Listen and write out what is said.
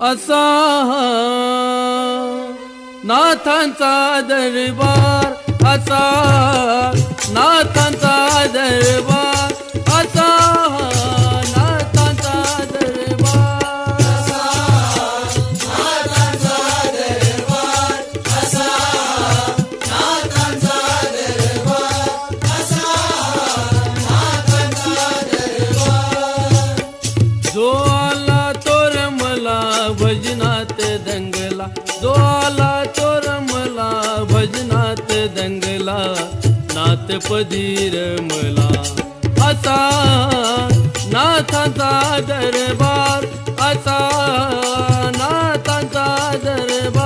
असा नाथांचा दरबार, असा नाथांचा दरबार, असा नाथांचा दरबार, असा नाथांचा दरबार, असा नाथांचा दरबार, असा नाथांचा दरबार. जो आला तो रमला भजनात दंगला, जो आला तो रमला भजनात दंगला, नाथ पदी रमला. असा नाथांचा दरबार, असा नाथांचा दरबार.